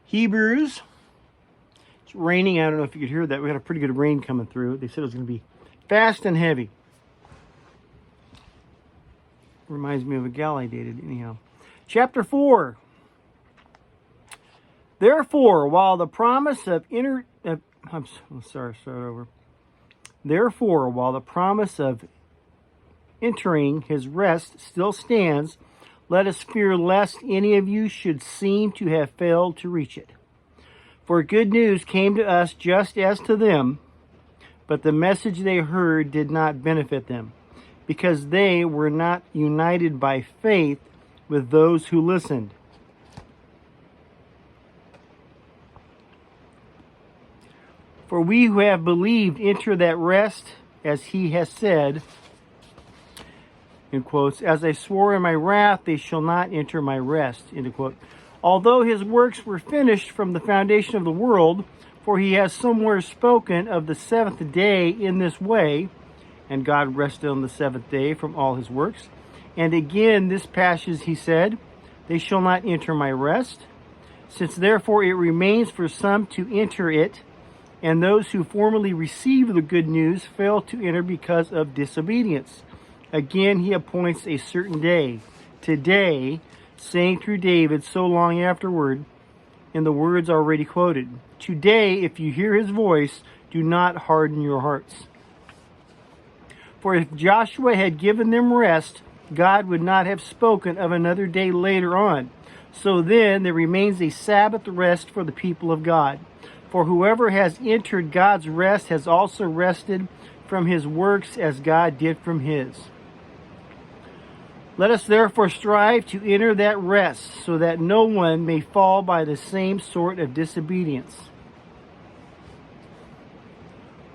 Hebrews. It's raining. I don't know if you could hear that. We had a pretty good rain coming through. They said it was going to be fast and heavy. Reminds me of a gal I dated, anyhow. Chapter 4. Therefore, while the promise of Therefore, while the promise of entering his rest still stands, let us fear lest any of you should seem to have failed to reach it. For good news came to us just as to them, but the message they heard did not benefit them, because they were not united by faith with those who listened. For we who have believed enter that rest, as he has said, in quotes, as I swore in my wrath, they shall not enter my rest, end quote. Although his works were finished from the foundation of the world, for he has somewhere spoken of the seventh day in this way, and God rested on the seventh day from all his works. And again, this passage he said, they shall not enter my rest. Since therefore it remains for some to enter it, and those who formerly received the good news fail to enter because of disobedience. Again, he appoints a certain day, today, saying through David so long afterward, in the words already quoted, today, if you hear his voice, do not harden your hearts. For if Joshua had given them rest, God would not have spoken of another day later on. So then there remains a Sabbath rest for the people of God. For whoever has entered God's rest has also rested from his works as God did from his. Let us therefore strive to enter that rest, so that no one may fall by the same sort of disobedience.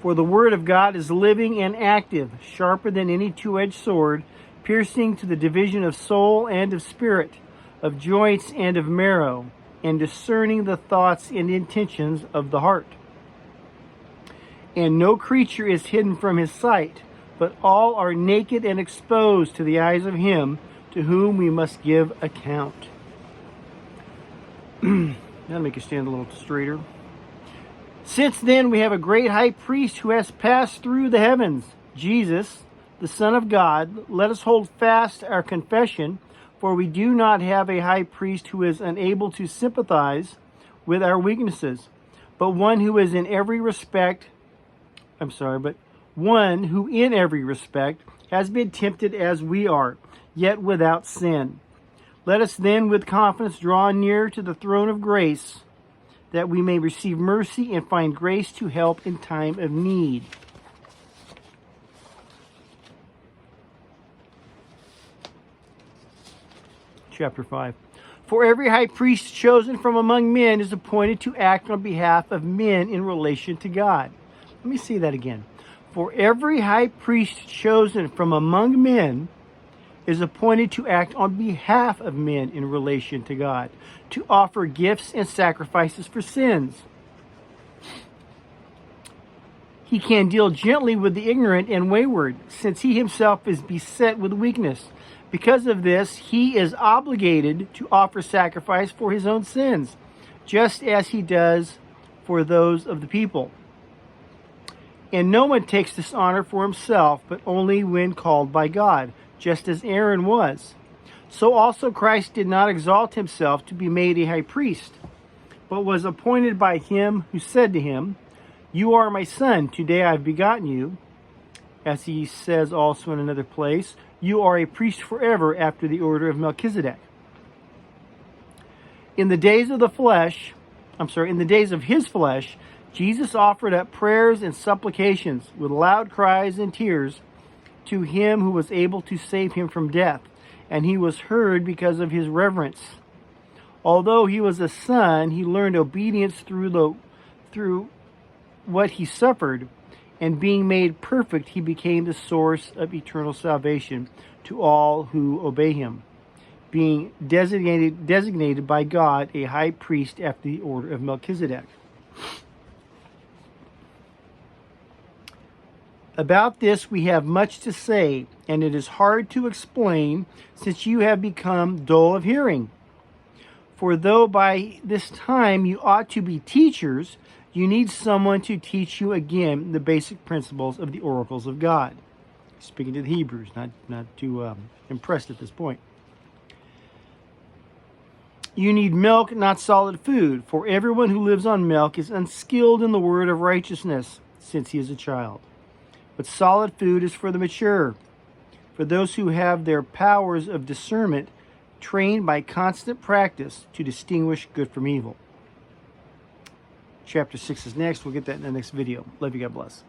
For the word of God is living and active, sharper than any two-edged sword, piercing to the division of soul and of spirit, of joints and of marrow, and discerning the thoughts and intentions of the heart. And no creature is hidden from his sight, but all are naked and exposed to the eyes of him to whom we must give account. That'll make you stand a little straighter. Since then we have a great high priest who has passed through the heavens, Jesus, the Son of God. Let us hold fast our confession, for we do not have a high priest who is unable to sympathize with our weaknesses, but one who in every respect has been tempted as we are, yet without sin. Let us then with confidence draw near to the throne of grace, that we may receive mercy and find grace to help in time of need. Chapter 5. For every high priest chosen from among men is appointed to act on behalf of men in relation to God. Let me say that again. For every high priest chosen from among men is appointed to act on behalf of men in relation to God, to offer gifts and sacrifices for sins. He can deal gently with the ignorant and wayward, since he himself is beset with weakness. Because of this, he is obligated to offer sacrifice for his own sins, just as he does for those of the people. And no one takes this honor for himself, but only when called by God, just as Aaron was. So also Christ did not exalt himself to be made a high priest, but was appointed by him who said to him, "You are my son, today I have begotten you." As he says also in another place, "You are a priest forever after the order of Melchizedek." In the days of his flesh, Jesus offered up prayers and supplications with loud cries and tears to him who was able to save him from death, and he was heard because of his reverence. Although he was a son, he learned obedience through what he suffered, and being made perfect, he became the source of eternal salvation to all who obey him, being designated by God a high priest after the order of Melchizedek. About this we have much to say, and it is hard to explain, since you have become dull of hearing. For though by this time you ought to be teachers, you need someone to teach you again the basic principles of the oracles of God. Speaking to the Hebrews, not too impressed at this point. You need milk, not solid food, for everyone who lives on milk is unskilled in the word of righteousness, since he is a child. But solid food is for the mature, for those who have their powers of discernment trained by constant practice to distinguish good from evil. Chapter 6 is next. We'll get that in the next video. Love you. God bless.